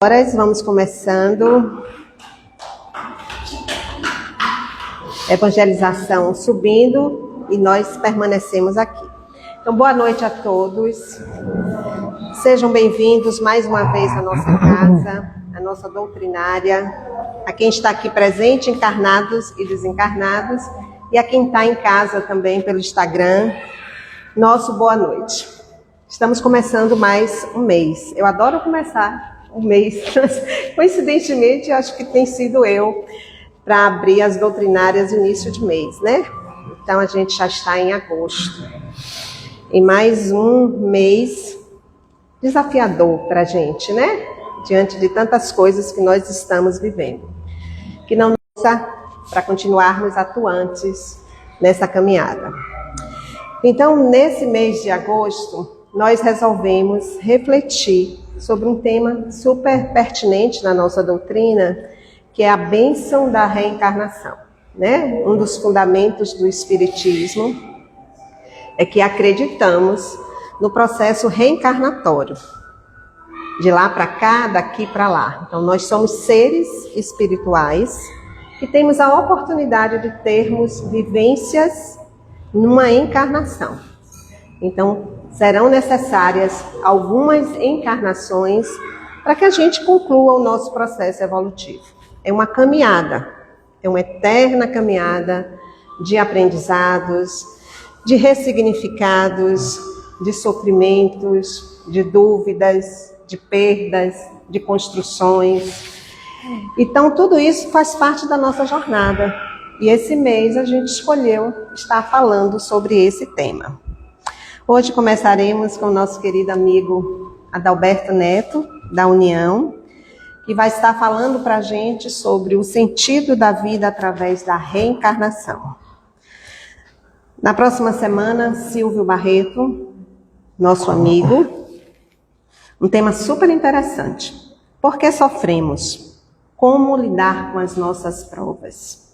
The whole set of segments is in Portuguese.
Agora vamos começando. Evangelização subindo e nós permanecemos aqui. Então, boa noite a todos. Sejam bem-vindos mais uma vez à nossa casa, à nossa doutrinária, a quem está aqui presente, encarnados e desencarnados, e a quem está em casa também pelo Instagram. Nosso boa noite. Estamos começando mais um mês. Eu adoro começar um mês. Coincidentemente, acho que tem sido eu para abrir as doutrinárias no início de mês, né? Então, a gente já está em agosto. E mais um mês desafiador para a gente, né? Diante de tantas coisas que nós estamos vivendo. Que não nos dá para continuarmos atuantes nessa caminhada. Então, nesse mês de agosto, nós resolvemos refletir sobre um tema super pertinente na nossa doutrina, que é a bênção da reencarnação, né? Um dos fundamentos do Espiritismo é que acreditamos no processo reencarnatório, de lá para cá, daqui para lá. Então, nós somos seres espirituais que temos a oportunidade de termos vivências numa encarnação. Então, serão necessárias algumas encarnações para que a gente conclua o nosso processo evolutivo. É uma caminhada, é uma eterna caminhada de aprendizados, de ressignificados, de sofrimentos, de dúvidas, de perdas, de construções. Então, tudo isso faz parte da nossa jornada. E esse mês a gente escolheu estar falando sobre esse tema. Hoje começaremos com o nosso querido amigo Adalberto Neto, da União, que vai estar falando para a gente sobre o sentido da vida através da reencarnação. Na próxima semana, Silvio Barreto, nosso amigo, um tema super interessante. Por que sofremos? Como lidar com as nossas provas?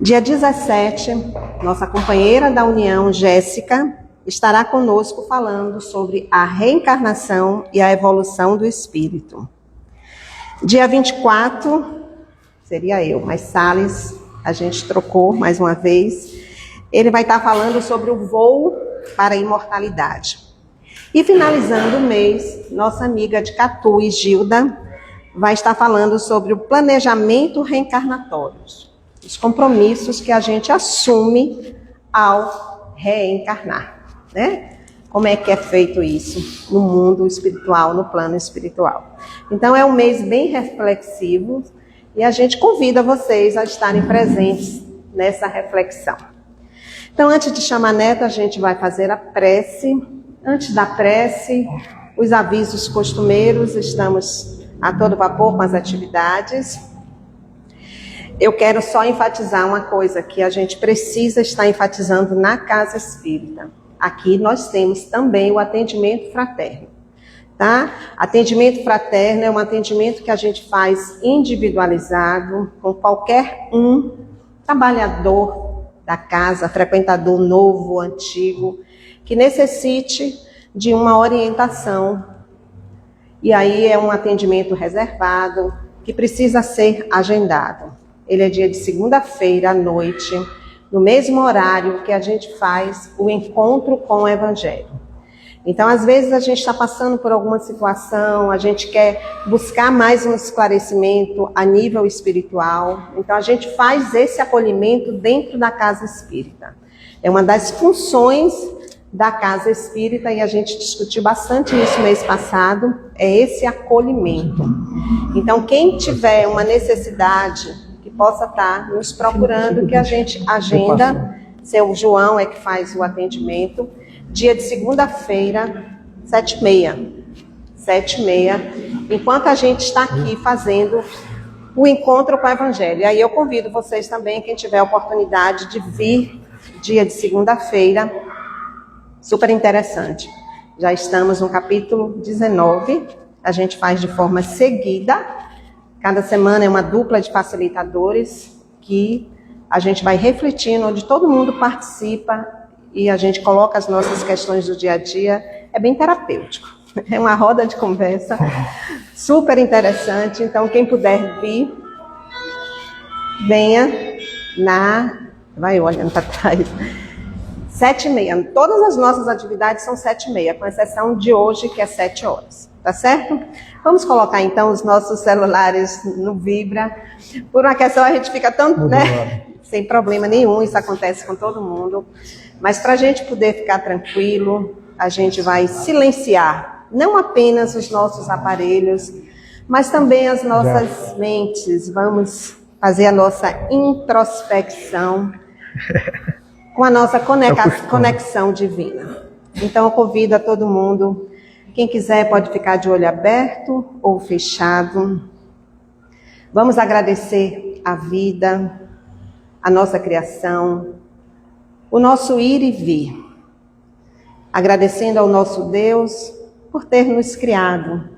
Dia 17, nossa companheira da União, Jéssica, estará conosco falando sobre a reencarnação e a evolução do espírito. Dia 24, seria eu, mas Salles, a gente trocou mais uma vez. Ele vai estar falando sobre o voo para a imortalidade. E finalizando o mês, nossa amiga de Catu e Gilda vai estar falando sobre o planejamento reencarnatório. Os compromissos que a gente assume ao reencarnar, né? Como é que é feito isso no mundo espiritual, no plano espiritual. Então, é um mês bem reflexivo e a gente convida vocês a estarem presentes nessa reflexão. Então, antes de chamar a Neta, a gente vai fazer a prece. Antes da prece, os avisos costumeiros, estamos a todo vapor com as atividades. Eu quero só enfatizar uma coisa que a gente precisa estar enfatizando na Casa Espírita. Aqui nós temos também o atendimento fraterno, tá? Atendimento fraterno é um atendimento que a gente faz individualizado com qualquer trabalhador da casa, frequentador novo, antigo, que necessite de uma orientação. E aí é um atendimento reservado, que precisa ser agendado. Ele é dia de segunda-feira à noite, no mesmo horário que a gente faz o encontro com o Evangelho. Então, às vezes a gente está passando por alguma situação, a gente quer buscar mais um esclarecimento a nível espiritual. Então, a gente faz esse acolhimento dentro da Casa Espírita. É uma das funções da Casa Espírita e a gente discutiu bastante isso mês passado, é esse acolhimento. Então, quem tiver uma necessidade que possa estar nos procurando, que a gente agenda. Seu João é que faz o atendimento. Dia de segunda-feira, 7h30. 7h30. Enquanto a gente está aqui fazendo o encontro com o Evangelho. E aí eu convido vocês também, quem tiver a oportunidade de vir dia de segunda-feira. Super interessante. Já estamos no capítulo 19. A gente faz de forma seguida. Cada semana é uma dupla de facilitadores que a gente vai refletindo, onde todo mundo participa e a gente coloca as nossas questões do dia a dia. É bem terapêutico. É uma roda de conversa super interessante. Então, quem puder vir, venha vai olhando para trás. 7h30. Todas as nossas atividades são 7h30, com exceção de hoje, que é 7 horas. Tá certo? Vamos colocar então os nossos celulares no Vibra. Por uma questão, a gente fica tão, né? Sem problema nenhum, isso acontece com todo mundo. Mas para a gente poder ficar tranquilo, a gente vai silenciar não apenas os nossos aparelhos, mas também as nossas mentes. Vamos fazer a nossa introspecção com a nossa conexão divina. Então eu convido a todo mundo, quem quiser pode ficar de olho aberto ou fechado. Vamos agradecer a vida, a nossa criação, o nosso ir e vir. Agradecendo ao nosso Deus por ter nos criado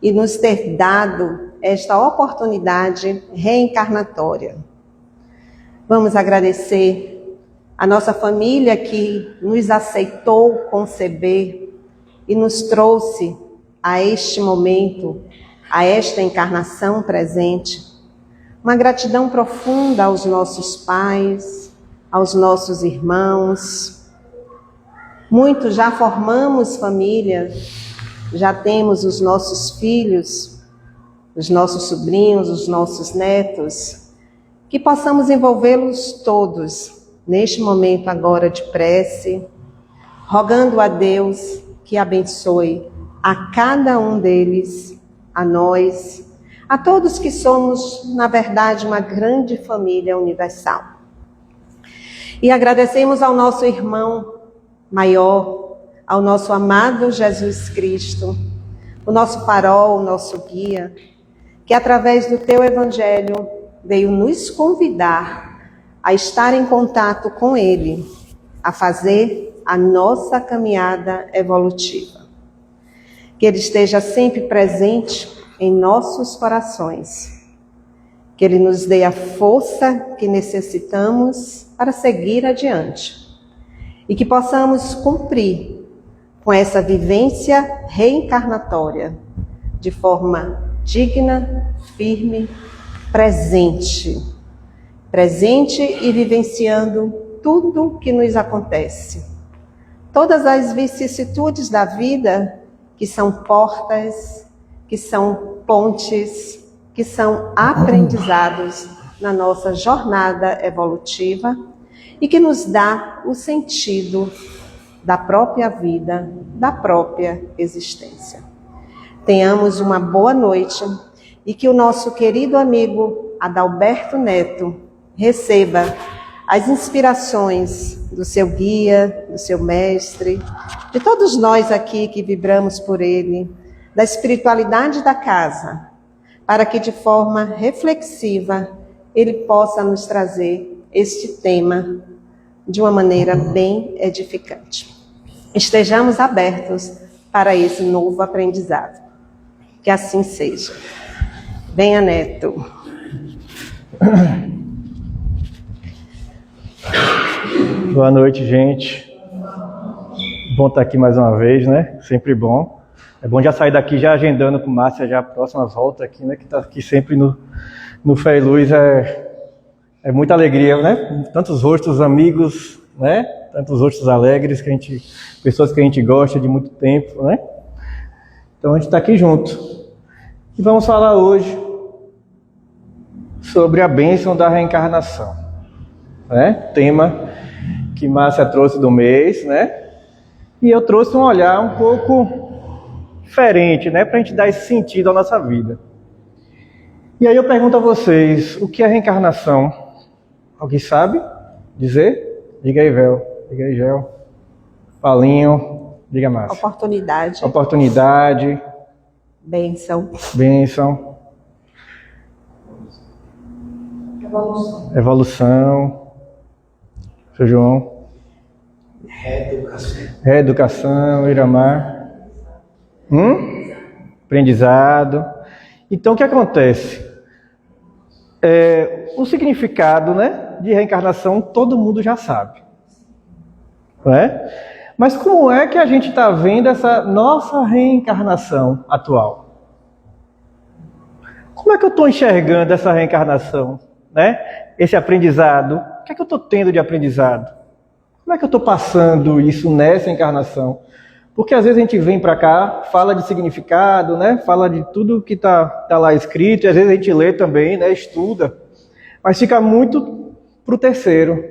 e nos ter dado esta oportunidade reencarnatória. Vamos agradecer a nossa família que nos aceitou conceber e nos trouxe a este momento, a esta encarnação presente. Uma gratidão profunda aos nossos pais, aos nossos irmãos. Muitos já formamos família, já temos os nossos filhos, os nossos sobrinhos, os nossos netos, que possamos envolvê-los todos neste momento agora de prece, rogando a Deus que abençoe a cada um deles, a nós, a todos que somos, na verdade, uma grande família universal. E agradecemos ao nosso irmão maior, ao nosso amado Jesus Cristo, o nosso farol, o nosso guia, que através do teu evangelho veio nos convidar a estar em contato com Ele, a fazer a nossa caminhada evolutiva. Que Ele esteja sempre presente em nossos corações. Que Ele nos dê a força que necessitamos para seguir adiante. E que possamos cumprir com essa vivência reencarnatória de forma digna, firme, presente e vivenciando tudo que nos acontece. Todas as vicissitudes da vida, que são portas, que são pontes, que são aprendizados na nossa jornada evolutiva e que nos dá o sentido da própria vida, da própria existência. Tenhamos uma boa noite e que o nosso querido amigo Adalberto Neto receba as inspirações do seu guia, do seu mestre, de todos nós aqui que vibramos por ele, da espiritualidade da casa, para que de forma reflexiva ele possa nos trazer este tema de uma maneira bem edificante. Estejamos abertos para esse novo aprendizado. Que assim seja. Venha, Neto. Boa noite, gente. Bom estar aqui mais uma vez, né? Sempre bom. É bom já sair daqui já agendando com Márcia já a próxima volta aqui, né? Que está aqui sempre no Fé e Luz. É muita alegria, né? Tantos rostos amigos, né? Tantos rostos alegres, pessoas que a gente gosta de muito tempo, né? Então a gente está aqui junto. E vamos falar hoje sobre a bênção da reencarnação, né? Tema que Márcia trouxe do mês, né? E eu trouxe um olhar um pouco diferente, né? Para a gente dar esse sentido à nossa vida. E aí eu pergunto a vocês, o que é reencarnação? Alguém sabe dizer? Diga aí, Vel. Diga aí, Gel. Paulinho. Diga, Márcia. Oportunidade. Oportunidade. Bênção. Bênção. Evolução. Evolução. Seu João. Reeducação. Reeducação, Iramar. Aprendizado. Então, o que acontece? O significado, né, de reencarnação todo mundo já sabe. Não é? Mas como é que a gente está vendo essa nossa reencarnação atual? Como é que eu estou enxergando essa reencarnação, né? Esse aprendizado? O que é que eu estou tendo de aprendizado? Como é que eu estou passando isso nessa encarnação? Porque às vezes a gente vem para cá, fala de significado, né? Fala de tudo que tá lá escrito, e às vezes a gente lê também, né? Estuda, mas fica muito pro terceiro,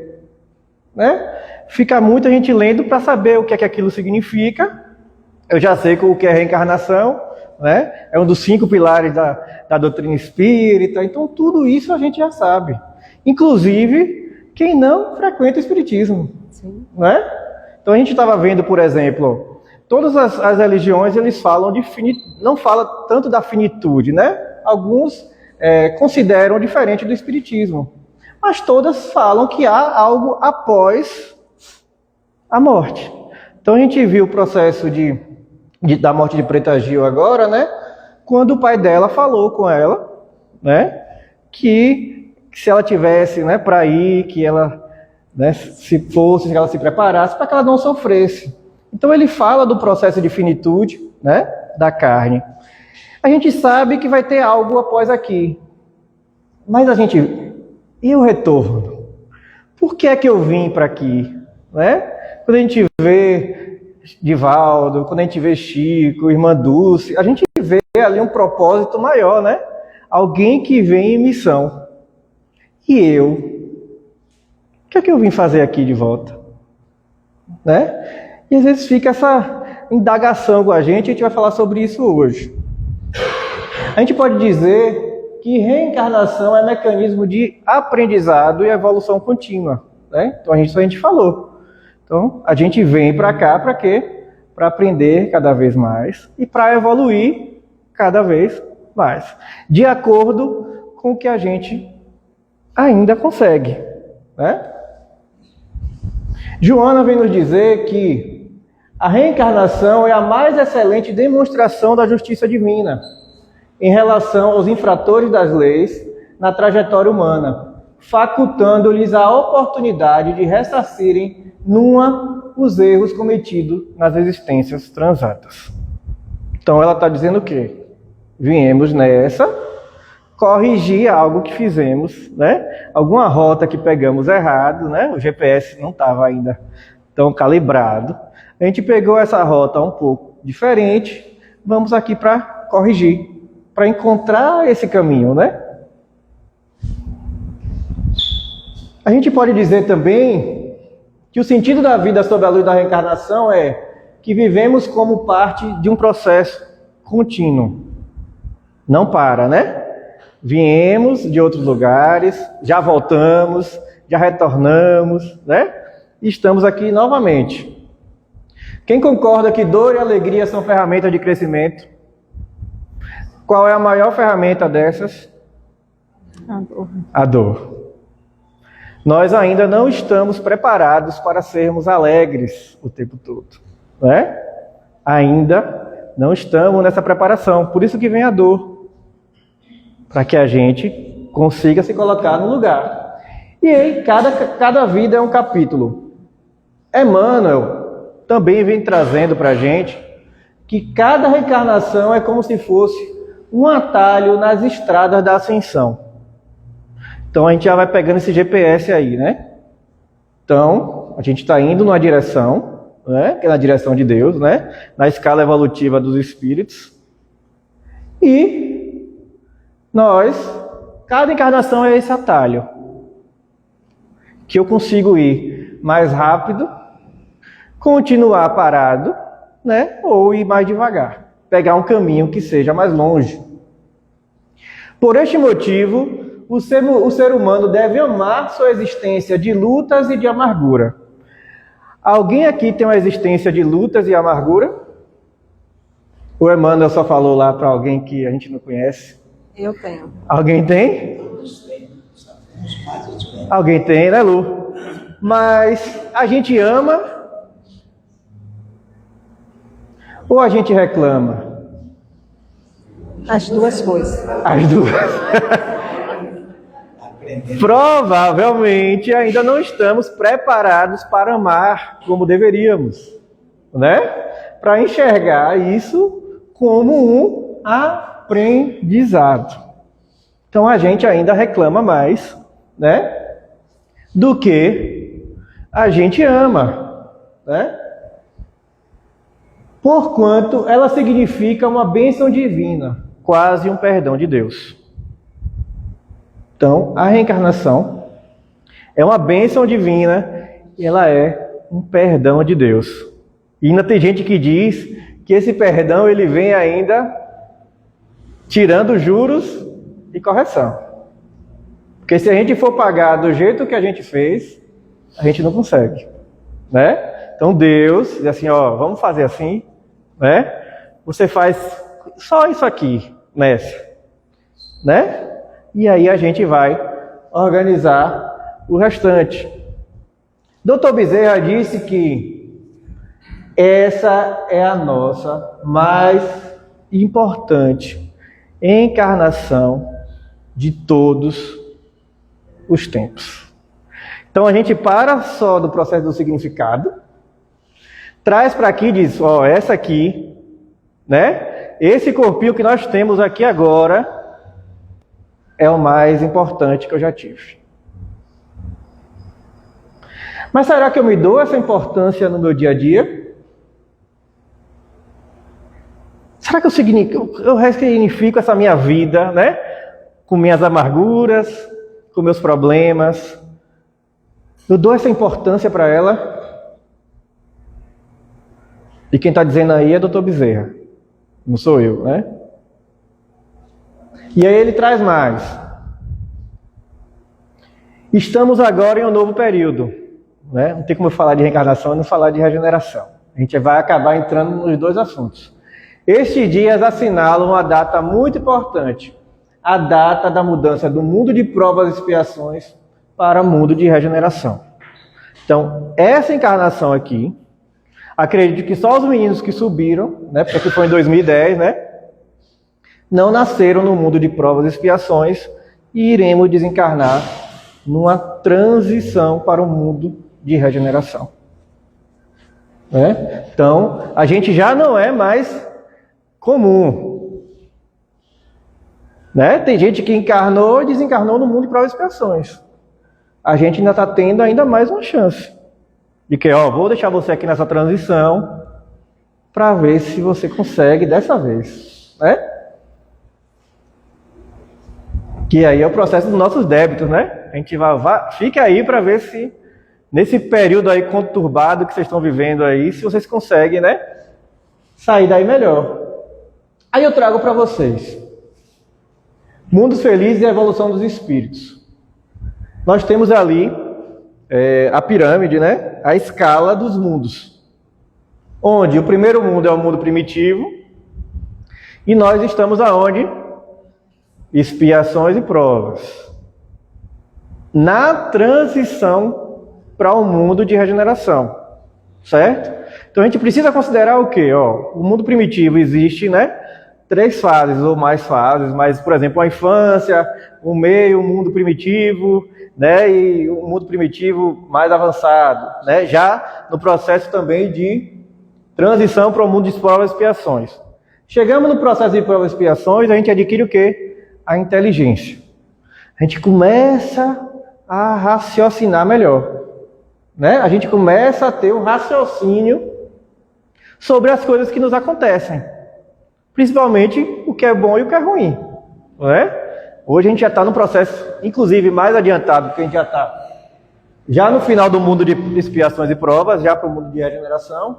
né? Fica muito a gente lendo para saber o que é que aquilo significa. Eu já sei o que é reencarnação, né? É um dos 5 pilares da doutrina espírita, então tudo isso a gente já sabe. Inclusive, quem não frequenta o espiritismo. Sim. Né? Então a gente estava vendo, por exemplo, todas as religiões eles falam de não fala tanto da finitude, né? Alguns consideram diferente do espiritismo, mas todas falam que há algo após a morte. Então a gente viu o processo da morte de Preta Gil agora, né? Quando o pai dela falou com ela, né? Que se ela tivesse, né, para ir, que ela, né, se ela se preparasse para que ela não sofresse. Então ele fala do processo de finitude, né, da carne. A gente sabe que vai ter algo após aqui. Mas e o retorno? Por que é que eu vim para aqui, né? Quando a gente vê Divaldo, quando a gente vê Chico, Irmã Dulce, a gente vê ali um propósito maior, né? Alguém que vem em missão. E eu? O que é que eu vim fazer aqui de volta? Né? E às vezes fica essa indagação com a gente vai falar sobre isso hoje. A gente pode dizer que reencarnação é mecanismo de aprendizado e evolução contínua. Né? Então isso a gente falou. Então a gente vem para cá para quê? Para aprender cada vez mais e para evoluir cada vez mais. De acordo com o que a gente ainda consegue, né? Joana vem nos dizer que a reencarnação é a mais excelente demonstração da justiça divina em relação aos infratores das leis na trajetória humana, facultando-lhes a oportunidade de ressarcirem os erros cometidos nas existências transatas. Então ela está dizendo o quê? Viemos nessa corrigir algo que fizemos, né? Alguma rota que pegamos errado, né? O GPS não estava ainda tão calibrado. A gente pegou essa rota um pouco diferente. Vamos aqui para corrigir, para encontrar esse caminho, né? A gente pode dizer também que o sentido da vida sob a luz da reencarnação é que vivemos como parte de um processo contínuo. Não para, né? Viemos de outros lugares, já voltamos, já retornamos, né? E estamos aqui novamente. Quem concorda que dor e alegria são ferramentas de crescimento? Qual é a maior ferramenta dessas? A dor. A dor. Nós ainda não estamos preparados para sermos alegres o tempo todo, né? Ainda não estamos nessa preparação, por isso que vem a dor. Para que a gente consiga se colocar no lugar. E aí, cada vida é um capítulo. Emmanuel também vem trazendo para a gente que cada reencarnação é como se fosse um atalho nas estradas da ascensão. Então a gente já vai pegando esse GPS aí, né? Então, a gente está indo numa direção, né? Que é na direção de Deus, né? Na escala evolutiva dos espíritos. E cada encarnação é esse atalho, que eu consigo ir mais rápido, continuar parado, né? Ou ir mais devagar, pegar um caminho que seja mais longe. Por este motivo, o ser humano deve amar sua existência de lutas e de amargura. Alguém aqui tem uma existência de lutas e amargura? O Emmanuel só falou lá para alguém que a gente não conhece? Eu tenho. Alguém tem? Alguém tem, né, Lu? Mas a gente ama ou a gente reclama? As duas coisas. As duas. Provavelmente ainda não estamos preparados para amar como deveríamos. né? Para enxergar isso como um aprendizado. Então a gente ainda reclama mais, né? Do que a gente ama, né? Porquanto ela significa uma bênção divina, quase um perdão de Deus. Então, a reencarnação é uma bênção divina e ela é um perdão de Deus. E ainda tem gente que diz que esse perdão ele vem ainda tirando juros e correção. Porque se a gente for pagar do jeito que a gente fez, a gente não consegue, né? Então Deus diz assim, ó, vamos fazer assim, né? Você faz só isso aqui, né? E aí a gente vai organizar o restante. Dr. Bezerra disse que essa é a nossa mais importante encarnação de todos os tempos. Então a gente para só do processo do significado, traz para aqui e diz, ó, essa aqui, né? Esse corpinho que nós temos aqui agora é o mais importante que eu já tive. Mas será que eu me dou essa importância no meu dia a dia? Será que eu ressignifico essa minha vida, né? Com minhas amarguras, com meus problemas? Eu dou essa importância para ela? E quem está dizendo aí é Dr. Bezerra. Não sou eu, né? E aí ele traz mais. Estamos agora em um novo período, né? Não tem como eu falar de reencarnação e não falar de regeneração. A gente vai acabar entrando nos dois assuntos. Estes dias assinalam uma data muito importante. A data da mudança do mundo de provas e expiações para o mundo de regeneração. Então, essa encarnação aqui, acredito que só os meninos que subiram, né? Porque foi em 2010, né? Não nasceram no mundo de provas e expiações e iremos desencarnar numa transição para o mundo de regeneração. Né? Então, a gente já não é mais comum. Né? Tem gente que encarnou e desencarnou no mundo de provas e expiações. A gente ainda está tendo ainda mais uma chance. De que, ó, vou deixar você aqui nessa transição para ver se você consegue dessa vez. Né? Que aí é o processo dos nossos débitos, né? A gente fica aí para ver se, nesse período aí conturbado que vocês estão vivendo aí, se vocês conseguem, né? Sair daí melhor. Aí eu trago para vocês. Mundos Felizes e a Evolução dos Espíritos. Nós temos ali a pirâmide, né? A escala dos mundos. Onde o primeiro mundo é o mundo primitivo. E nós estamos aonde? Expiações e provas. Na transição para o mundo de regeneração. Certo? Então a gente precisa considerar o quê? Ó, o mundo primitivo existe, né? 3 fases ou mais fases, mas, por exemplo, a infância, o meio, o mundo primitivo, né? E o mundo primitivo mais avançado, né? Já no processo também de transição para o mundo de provas e expiações. Chegamos no processo de provas e expiações, a gente adquire o quê? A inteligência. A gente começa a raciocinar melhor, né? A gente começa a ter um raciocínio sobre as coisas que nos acontecem, principalmente o que é bom e o que é ruim, né? Hoje a gente já está no processo, inclusive mais adiantado, porque a gente já está já no final do mundo de expiações e provas, já para o mundo de regeneração.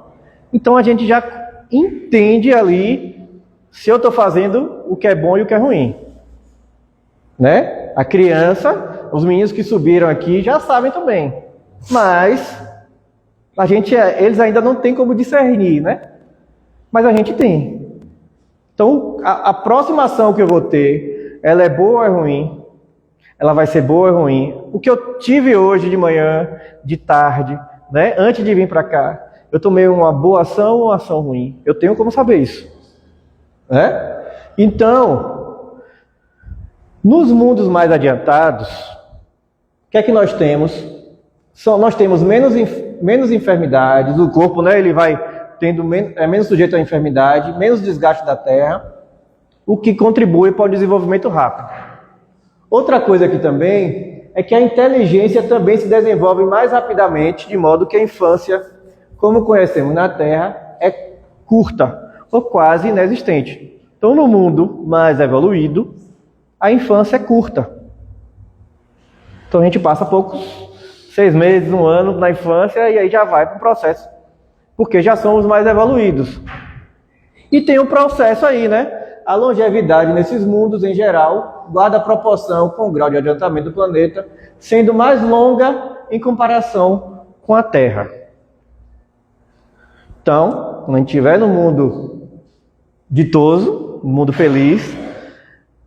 Então a gente já entende ali se eu estou fazendo o que é bom e o que é ruim. Né? A criança, os meninos que subiram aqui já sabem também, mas eles ainda não têm como discernir, né? Mas a gente tem. Então, a aproximação que eu vou ter, ela é boa ou é ruim? Ela vai ser boa ou é ruim? O que eu tive hoje de manhã, de tarde, né? Antes de vir para cá, eu tomei uma boa ação ou uma ação ruim? Eu tenho como saber isso, né? Então, nos mundos mais adiantados, o que é que nós temos? Nós temos menos enfermidades, o corpo, né, ele vai menos sujeito à enfermidade, menos desgaste da terra, o que contribui para o desenvolvimento rápido. Outra coisa aqui também é que a inteligência também se desenvolve mais rapidamente, de modo que a infância, como conhecemos na Terra, é curta ou quase inexistente. Então, no mundo mais evoluído, a infância é curta. Então, a gente passa poucos, 6 meses, 1 ano na infância e aí já vai para o processo, porque já somos mais evoluídos. E tem um processo aí, né? A longevidade nesses mundos, em geral, guarda proporção com o grau de adiantamento do planeta, sendo mais longa em comparação com a Terra. Então, quando a gente estiver no mundo ditoso, no mundo feliz,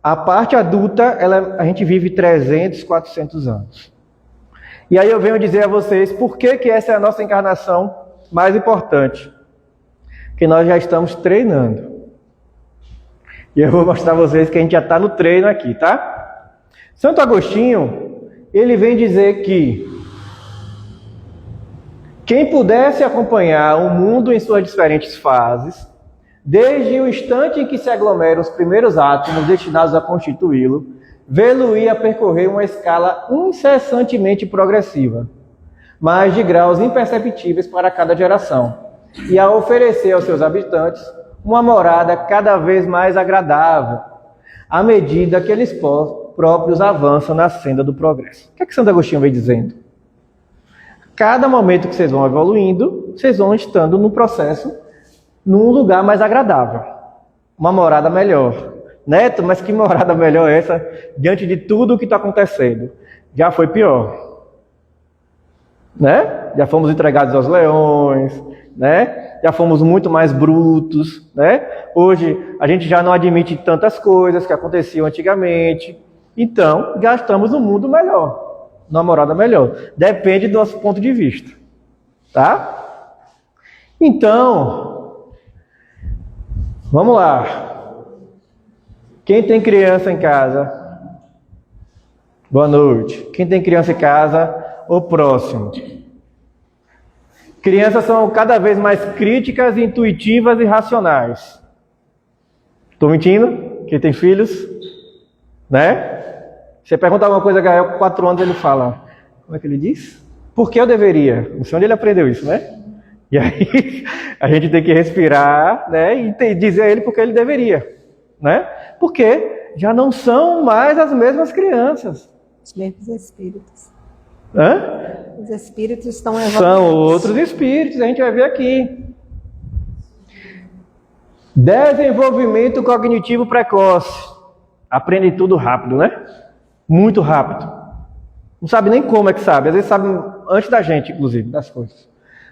a parte adulta, a gente vive 300, 400 anos. E aí eu venho dizer a vocês por que essa é a nossa encarnação mais importante. Que nós já estamos treinando. E eu vou mostrar a vocês que a gente já está no treino aqui, tá? Santo Agostinho, ele vem dizer que quem pudesse acompanhar o mundo em suas diferentes fases, desde o instante em que se aglomeram os primeiros átomos destinados a constituí-lo, vê-lo-ia percorrer uma escala incessantemente progressiva, mas de graus imperceptíveis para cada geração, e a oferecer aos seus habitantes uma morada cada vez mais agradável, à medida que eles próprios avançam na senda do progresso. O que é que Santo Agostinho vem dizendo? Cada momento que vocês vão evoluindo, vocês vão estando no processo, num lugar mais agradável, uma morada melhor. Neto, mas que morada melhor é essa, diante de tudo o que está acontecendo? Já foi pior. Né? Já fomos entregados aos leões, né? Já fomos muito mais brutos, né? Hoje a gente já não admite tantas coisas que aconteciam antigamente. Então, já estamos num mundo melhor, numa morada melhor. Depende do nosso ponto de vista, tá? Então, vamos lá. Quem tem criança em casa? Boa noite. Quem tem criança em casa ou próximo? Crianças são cada vez mais críticas, intuitivas e racionais. Estou mentindo? Quem tem filhos? Né? Você pergunta alguma coisa a Gael com 4 anos, ele fala, como é que ele diz? Por que eu deveria? Não sei onde ele aprendeu isso, né? E aí a gente tem que respirar, né? E dizer a ele porque ele deveria, né? Porque já não são mais as mesmas crianças. Os mesmos espíritos. Hã? Os espíritos estão evoluindo. São outros espíritos, a gente vai ver aqui. Desenvolvimento cognitivo precoce. Aprende tudo rápido, né? Muito rápido. Não sabe nem como é que sabe. Às vezes sabe antes da gente, inclusive, das coisas.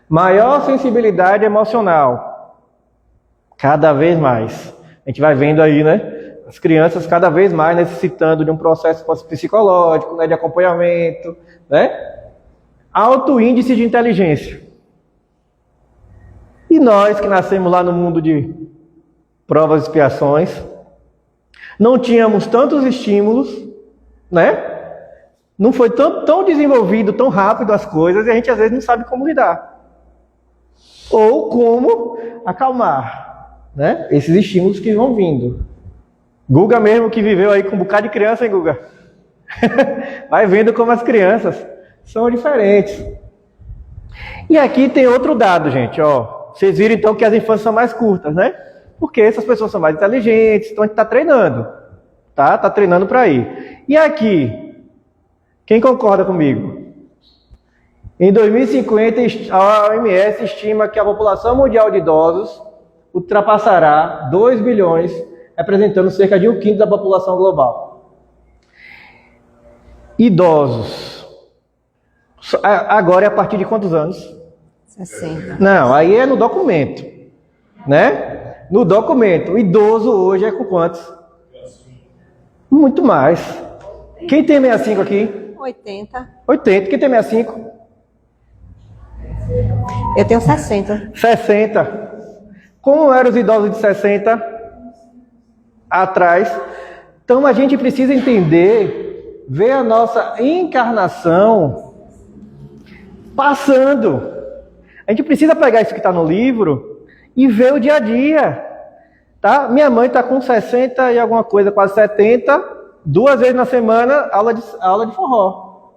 Maior sensibilidade emocional. Cada vez mais. A gente vai vendo aí, né? As crianças cada vez mais necessitando de um processo psicológico, né? De acompanhamento, né? Alto índice de inteligência. E nós que nascemos lá no mundo de provas e expiações, não tínhamos tantos estímulos, né? Não foi tão desenvolvido, tão rápido as coisas, e a gente às vezes não sabe como lidar. Ou como acalmar, né? Esses estímulos que vão vindo. Guga mesmo que viveu aí com um bocado de criança, hein, Guga? Vai vendo como as crianças são diferentes. E aqui tem outro dado, gente, ó. Vocês viram então que as infâncias são mais curtas, né? Porque essas pessoas são mais inteligentes, então a gente está treinando, tá? Tá treinando para ir. E aqui, quem concorda comigo? Em 2050, a OMS estima que a população mundial de idosos ultrapassará 2 bilhões, representando cerca de 1/5 da população global. Idosos. Agora é a partir de quantos anos? 60. Não, aí é no documento, né? No documento. O idoso hoje é com quantos? Muito mais. Quem tem 65 aqui? 80. 80. Quem tem 65? Eu tenho 60. 60. Como eram os idosos de 60 atrás? Então a gente precisa entender, ver a nossa encarnação passando. A gente precisa pegar isso que está no livro e ver o dia a dia. Tá? Minha mãe está com 60 e alguma coisa, quase 70, 2 vezes na semana, aula de forró.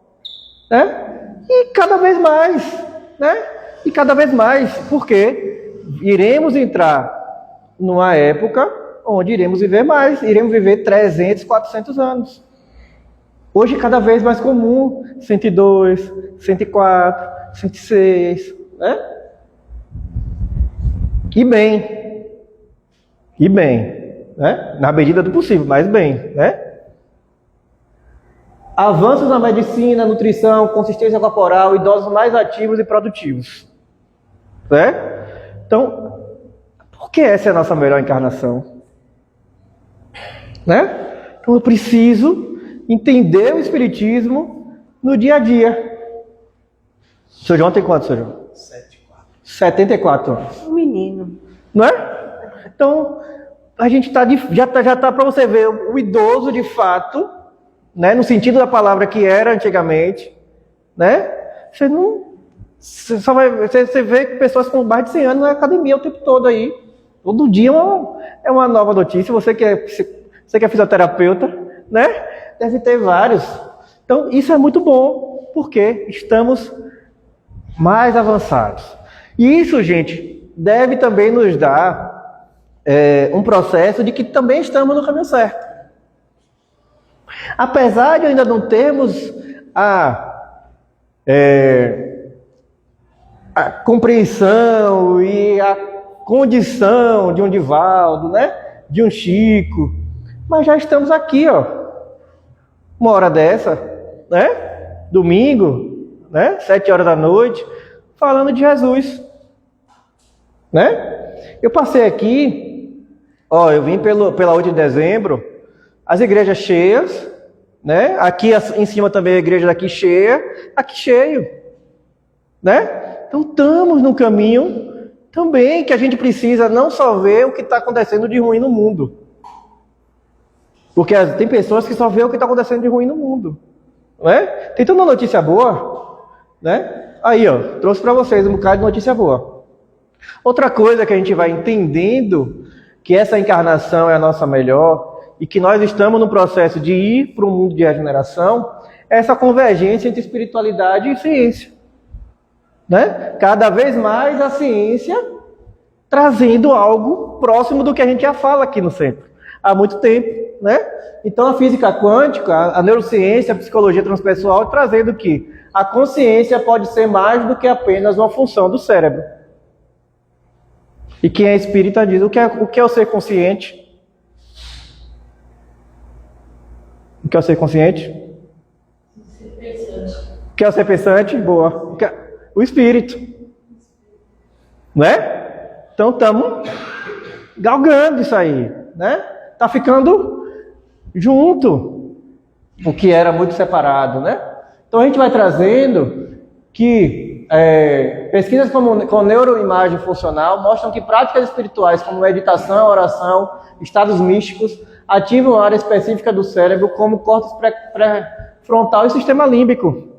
Né? E cada vez mais. Né? E cada vez mais. Por quê? Iremos entrar numa época onde iremos viver mais. Iremos viver 300, 400 anos. Hoje cada vez mais comum. 102, 104, 106. Né? E bem, né? Na medida do possível, mas bem, né? Avanços na medicina, nutrição, consistência corporal, idosos mais ativos e produtivos, né? Então, por que essa é a nossa melhor encarnação? Né? Então eu preciso entender o Espiritismo no dia a dia. O Sr. João tem quantos, Sr. João? 74 anos. Um menino. Não é? Então, a gente já tá para você ver o idoso de fato, né, no sentido da palavra que era antigamente, né? Você vê pessoas com mais de 100 anos na academia o tempo todo aí. Todo dia é uma nova notícia. Você que é fisioterapeuta, né? Deve ter vários. Então, isso é muito bom, porque estamos mais avançados. E isso, gente, deve também nos dar um processo de que também estamos no caminho certo. Apesar de ainda não termos a compreensão e a condição de um Divaldo, né? De um Chico, mas já estamos aqui, ó, uma hora dessa, né? Domingo, né? 7 horas da noite, falando de Jesus, né? Eu passei aqui. Ó, eu vim pela 8 de dezembro, as igrejas cheias, né? Aqui em cima também a igreja daqui cheia, aqui cheio, né? Então estamos num caminho também que a gente precisa não só ver o que está acontecendo de ruim no mundo, porque tem pessoas que só vê o que está acontecendo de ruim no mundo, né? Tem tanta notícia boa, né? Aí, ó, trouxe para vocês um bocado de notícia boa. Outra coisa que a gente vai entendendo que essa encarnação é a nossa melhor e que nós estamos no processo de ir para um mundo de regeneração, é essa convergência entre espiritualidade e ciência. Né? Cada vez mais a ciência trazendo algo próximo do que a gente já fala aqui no centro há muito tempo. Né? Então a física quântica, a neurociência, a psicologia transpessoal trazendo que a consciência pode ser mais do que apenas uma função do cérebro. E quem é espírita diz o que é o ser consciente? O que é o ser consciente? O que é o ser pensante? Boa. O espírito. Né? Então estamos galgando isso aí. Né? Tá ficando junto. O que era muito separado. Né? Então a gente vai trazendo que pesquisas com neuroimagem funcional mostram que práticas espirituais como meditação, oração, estados místicos ativam a área específica do cérebro como córtex pré-frontal e sistema límbico.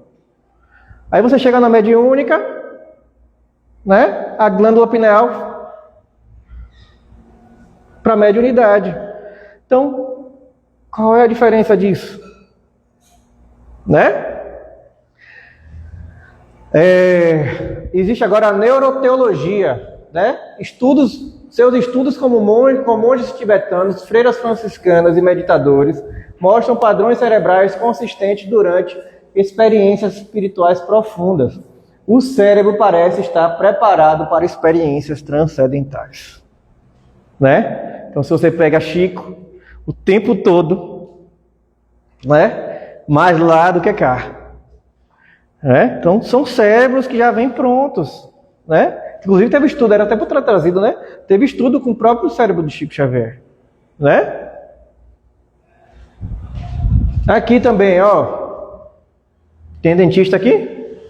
Aí você chega na mediúnica, né? A glândula pineal para a mediunidade. Então, qual é a diferença disso? Né? Existe agora a neuroteologia, né? Seus estudos com monges tibetanos, freiras franciscanas e meditadores mostram padrões cerebrais consistentes durante experiências espirituais profundas. O cérebro parece estar preparado para experiências transcendentais, né? Então, se você pega Chico, o tempo todo, né? Mais lá do que cá. Então, são cérebros que já vêm prontos, né? Inclusive teve estudo, era até para trazido, né? Teve estudo com o próprio cérebro de Chico Xavier, né? Aqui também, ó. Tem dentista aqui?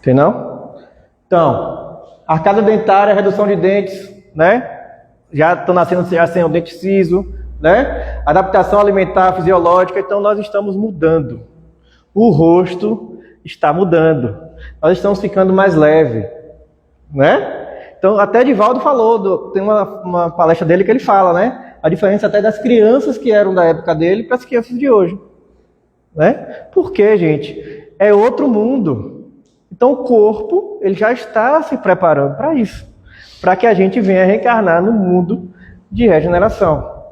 Tem não? Então, arcada dentária, redução de dentes, né? Já estão nascendo já sem o dente ciso, né? Adaptação alimentar, fisiológica, então nós estamos mudando. O rosto está mudando. Nós estamos ficando mais leve, né? Então, até Divaldo falou, tem uma palestra dele que ele fala, né? A diferença até das crianças que eram da época dele para as crianças de hoje. Né? Por quê, gente? É outro mundo. Então, o corpo, ele já está se preparando para isso. Para que a gente venha reencarnar no mundo de regeneração.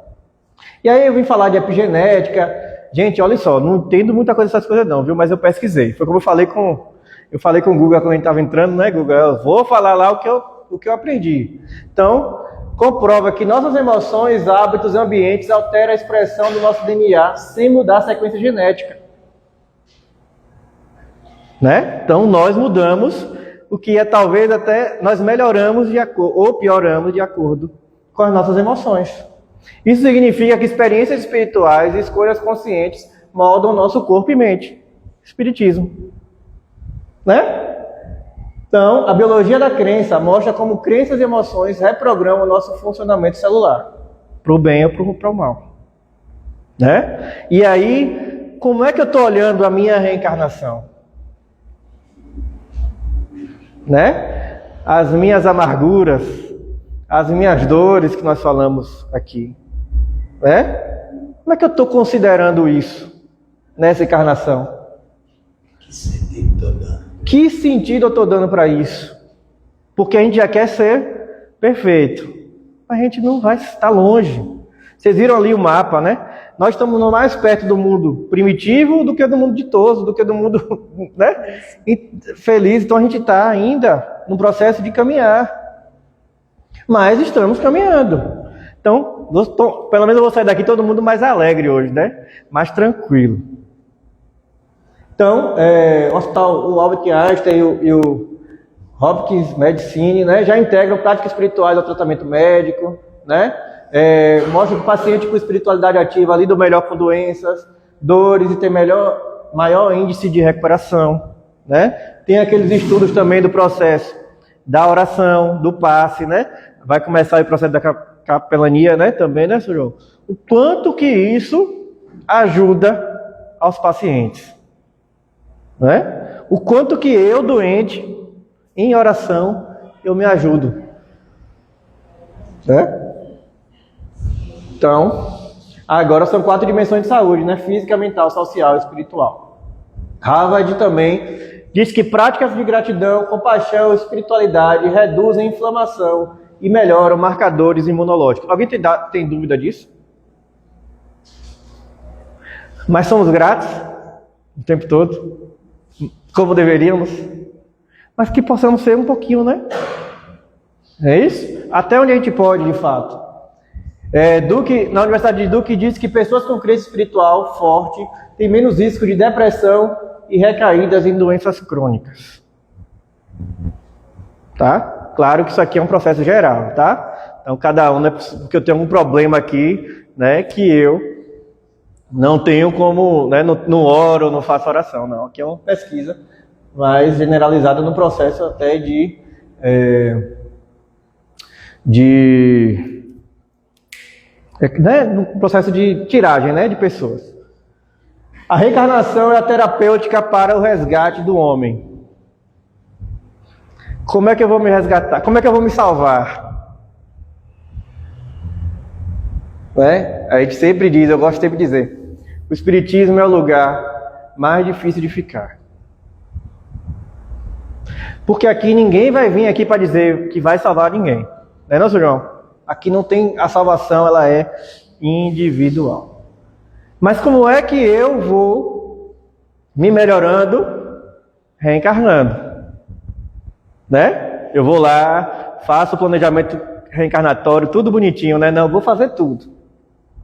E aí eu vim falar de epigenética. Gente, olha só, não entendo muita coisa dessas coisas não, viu? Mas eu pesquisei. Foi como eu falei com o Guga quando a gente estava entrando, né, Guga? Eu vou falar lá o que eu aprendi. Então, comprova que nossas emoções, hábitos e ambientes alteram a expressão do nosso DNA sem mudar a sequência genética. Né? Então, nós mudamos o que é talvez até nós melhoramos ou pioramos de acordo com as nossas emoções. Isso significa que experiências espirituais e escolhas conscientes moldam o nosso corpo e mente. Espiritismo. Né? Então, a biologia da crença mostra como crenças e emoções reprogramam o nosso funcionamento celular, para o bem ou para o mal. Né? E aí, como é que eu estou olhando a minha reencarnação? Né? As minhas amarguras, as minhas dores que nós falamos aqui. Né? Como é que eu estou considerando isso nessa encarnação? Que sentido eu estou dando para isso? Porque a gente já quer ser perfeito. A gente não vai estar longe. Vocês viram ali o mapa, né? Nós estamos mais perto do mundo primitivo do que do mundo ditoso, do que do mundo, né, feliz. Então a gente está ainda no processo de caminhar. Mas estamos caminhando. Então, pelo menos eu vou sair daqui todo mundo mais alegre hoje, né? Mais tranquilo. Então, o hospital, o Albert Einstein e o Hopkins Medicine, né, já integram práticas espirituais ao tratamento médico, né? Mostra que o paciente com espiritualidade ativa lida melhor com doenças, dores e tem maior índice de recuperação, né? Tem aqueles estudos também do processo da oração, do passe, né? Vai começar o processo da capelania, né? Também, né, senhor? O quanto que isso ajuda aos pacientes, né? O quanto que eu, doente, em oração, eu me ajudo, né? Então, agora são 4 dimensões de saúde, né? Física, mental, social e espiritual. Harvard também diz que práticas de gratidão, compaixão e espiritualidade reduzem a inflamação e melhoram marcadores imunológicos. Alguém tem dúvida disso? Mas somos gratos o tempo todo, como deveríamos, mas que possamos ser um pouquinho, né? É isso? Até onde a gente pode, de fato. Na Universidade de Duke diz que pessoas com crença espiritual forte têm menos risco de depressão e recaídas em doenças crônicas. Tá? Claro que isso aqui é um processo geral, tá? Então cada um, né, porque eu tenho algum problema aqui, né, que eu não tenho como, né, não oro, não faço oração, não. Aqui é uma pesquisa mais generalizada no processo até né, no processo de tiragem, né, de pessoas. A reencarnação é a terapêutica para o resgate do homem. Como é que eu vou me resgatar? Como é que eu vou me salvar? Né? A gente sempre diz, eu gosto sempre de dizer, o Espiritismo é o lugar mais difícil de ficar. Porque aqui ninguém vai vir aqui para dizer que vai salvar ninguém. Não é não, Sr. João? Aqui não tem a salvação, ela é individual. Mas como é que eu vou me melhorando, reencarnando? Né? Eu vou lá, faço o planejamento reencarnatório, tudo bonitinho, né? Não, eu vou fazer tudo.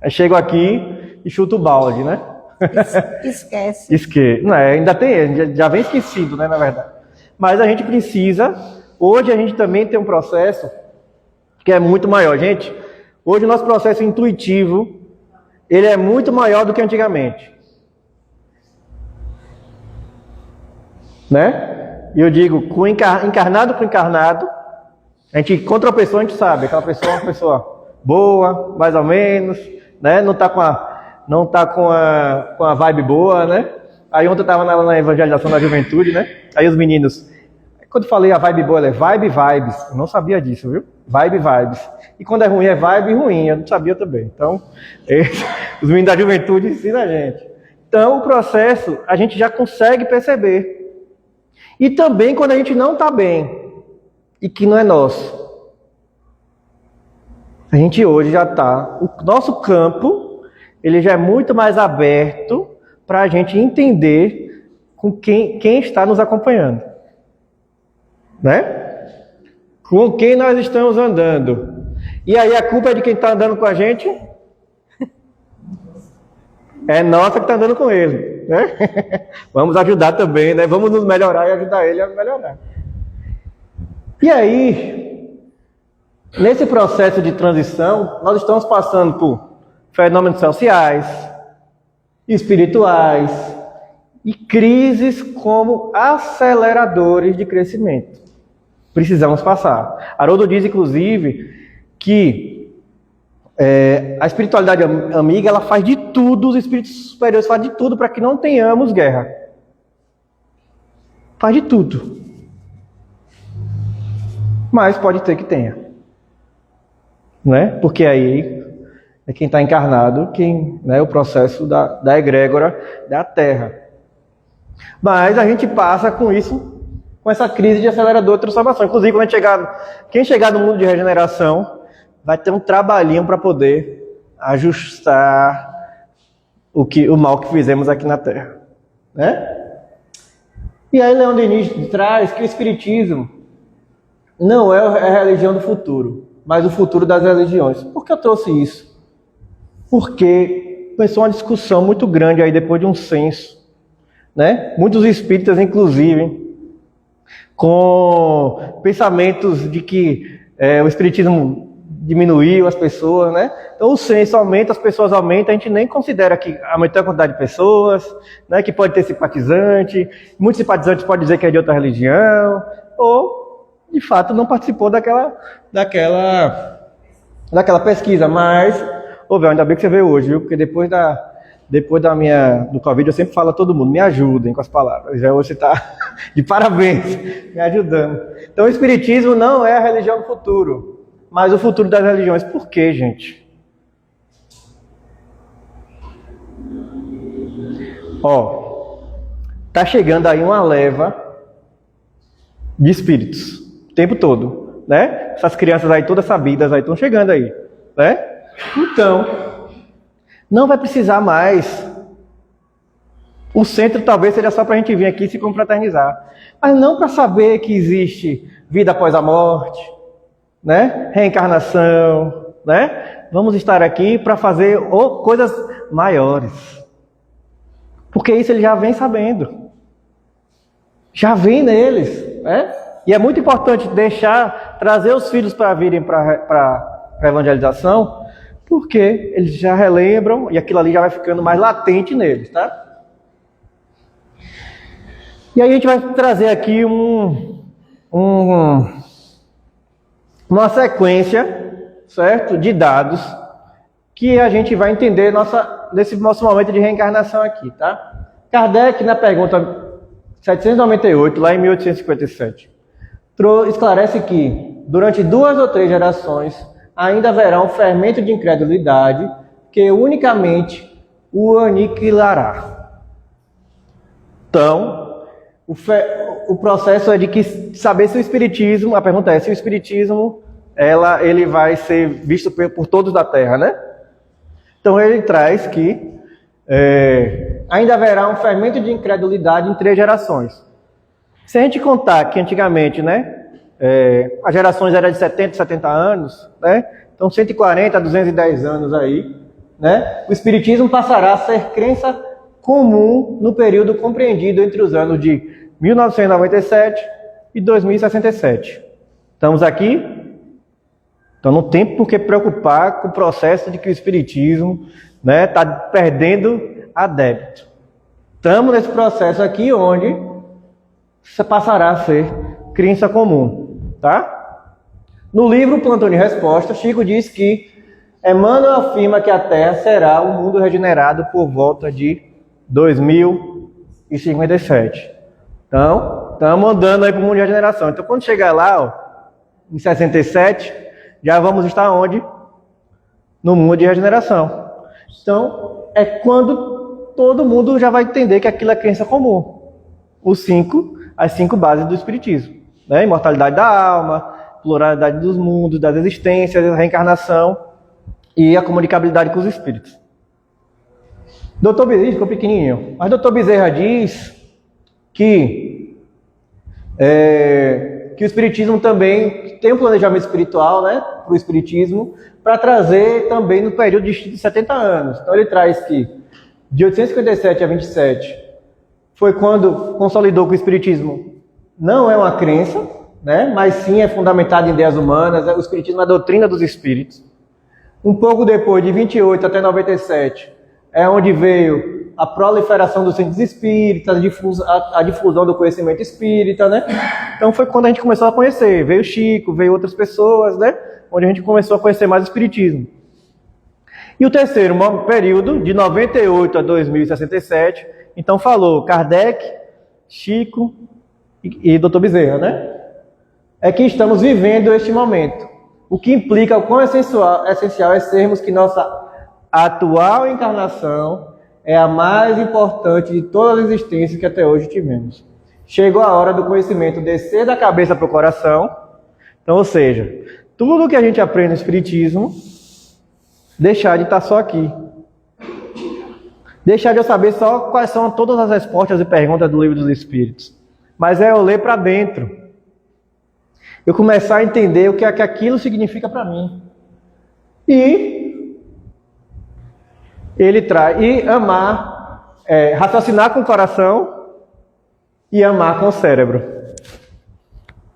Aí chego aqui e chuto o balde, né? Esquece. Não, ainda tem, já vem esquecido, né, na verdade. Mas a gente precisa, hoje a gente também tem um processo que é muito maior. Gente, hoje o nosso processo intuitivo, ele é muito maior do que antigamente. Né? E eu digo, encarnado com encarnado, a gente encontra uma pessoa, a gente sabe, aquela pessoa é uma pessoa boa, mais ou menos, né? Não tá com a vibe boa, né? Aí ontem eu estava na evangelização da juventude, né? Aí os meninos, Quando eu falei a vibe boa, ela é vibe vibes. Eu não sabia disso, viu? Vibe vibes. E quando é ruim, é vibe ruim. Eu não sabia também. Então, os meninos da juventude ensinam a gente. Então, o processo a gente já consegue perceber. E também quando a gente não está bem e que não é nosso. A gente hoje já está... O nosso campo, ele já é muito mais aberto para a gente entender com quem está nos acompanhando. Né? Com quem nós estamos andando. E aí a culpa é de quem está andando com a gente? É nossa que está andando com ele. Né? Vamos ajudar também, né? Vamos nos melhorar e ajudar ele a melhorar. E aí, nesse processo de transição, nós estamos passando por fenômenos sociais, espirituais e crises como aceleradores de crescimento. Precisamos passar. Haroldo diz, inclusive, que a espiritualidade amiga, ela faz de tudo, os espíritos superiores fazem de tudo para que não tenhamos guerra. Faz de tudo. Mas pode ser que tenha. Né? Porque aí é quem está encarnado, o processo da egrégora da Terra. Mas a gente passa com isso, com essa crise de acelerador de transformação. Inclusive, quem chegar no mundo de regeneração vai ter um trabalhinho para poder ajustar o mal que fizemos aqui na Terra. Né? E aí Leon Denis traz que o Espiritismo não é a religião do futuro, mas o futuro das religiões. Por que eu trouxe isso? Porque começou uma discussão muito grande aí depois de um censo. Né? Muitos espíritas, inclusive, com pensamentos de que o Espiritismo diminuiu as pessoas, né? Então o censo aumenta, as pessoas aumentam, a gente nem considera que aumentou a quantidade de pessoas, né? Que pode ter simpatizante, muitos simpatizantes podem dizer que é de outra religião, ou, de fato, não participou daquela pesquisa, mas, ainda bem que você veio hoje, viu? Porque depois do Covid eu sempre falo a todo mundo, me ajudem com as palavras, já hoje você está de parabéns, me ajudando. Então o Espiritismo não é a religião do futuro, mas o futuro das religiões. Por quê, gente? Tá chegando aí uma leva de espíritos, o tempo todo, né? Essas crianças aí, todas sabidas aí, estão chegando aí, né? Então, não vai precisar mais. O centro talvez seja só para a gente vir aqui e se confraternizar, mas não para saber que existe vida após a morte, né? Reencarnação, né? Vamos estar aqui para fazer coisas maiores. Porque isso eles já vêm sabendo. Já vem neles, né? E é muito importante trazer os filhos para virem para a evangelização, porque eles já relembram e aquilo ali já vai ficando mais latente neles, tá? E aí a gente vai trazer aqui uma sequência, certo, de dados que a gente vai entender nesse nosso momento de reencarnação aqui, tá? Kardec, na pergunta 798, lá em 1857, esclarece que durante 2 ou 3 gerações ainda haverá um fermento de incredulidade que unicamente o aniquilará. Então, o processo é de que saber se o Espiritismo, a pergunta é se o Espiritismo ele vai ser visto por todos da Terra, né? Então ele traz que ainda haverá um fermento de incredulidade em 3 gerações. Se a gente contar que antigamente, né, as gerações eram de 70, 70 anos, né? Então 140 a 210 anos aí, né? O Espiritismo passará a ser crença comum no período compreendido entre os anos de 1997 e 2067. Estamos aqui? Então não tem por que preocupar com o processo de que o Espiritismo está perdendo adepto. Estamos nesse processo aqui onde você passará a ser crença comum, tá? No livro Plantão de Resposta, Chico diz que Emmanuel afirma que a Terra será um mundo regenerado por volta de 2057. Então, estamos andando aí para o mundo de regeneração. Então, quando chegar lá, ó, em 67, já vamos estar onde? No mundo de regeneração. Então, é quando todo mundo já vai entender que aquilo é crença comum. As 5 bases do Espiritismo. Né? Imortalidade da alma, pluralidade dos mundos, das existências, a reencarnação e a comunicabilidade com os espíritos. Dr. Bezerra ficou pequenininho, mas Dr. Bezerra diz que o Espiritismo também tem um planejamento espiritual, né, para o Espiritismo, para trazer também no período de 70 anos. Então ele traz que de 857 a 27 foi quando consolidou que o Espiritismo não é uma crença, né, mas sim é fundamentado em ideias humanas, o Espiritismo é a doutrina dos espíritos. Um pouco depois, de 28 até 97, é onde veio a proliferação dos centros espíritas, a difusão do conhecimento espírita, né? Então foi quando a gente começou a conhecer. Veio Chico, veio outras pessoas, né? Onde a gente começou a conhecer mais o espiritismo. E o terceiro período, de 98 a 2067, então falou Kardec, Chico e Dr. Bezerra, né? É que estamos vivendo este momento. O que implica o quão essencial é sermos que nossa atual encarnação é a mais importante de todas as existências que até hoje tivemos. Chegou a hora do conhecimento descer da cabeça para o coração. Então, ou seja, tudo que a gente aprende no Espiritismo, deixar de estar só aqui. Deixar de eu saber só quais são todas as respostas e perguntas do Livro dos Espíritos. Mas é eu ler para dentro. Eu começar a entender o que é que aquilo significa para mim. E ele traz, e amar, raciocinar com o coração e amar com o cérebro.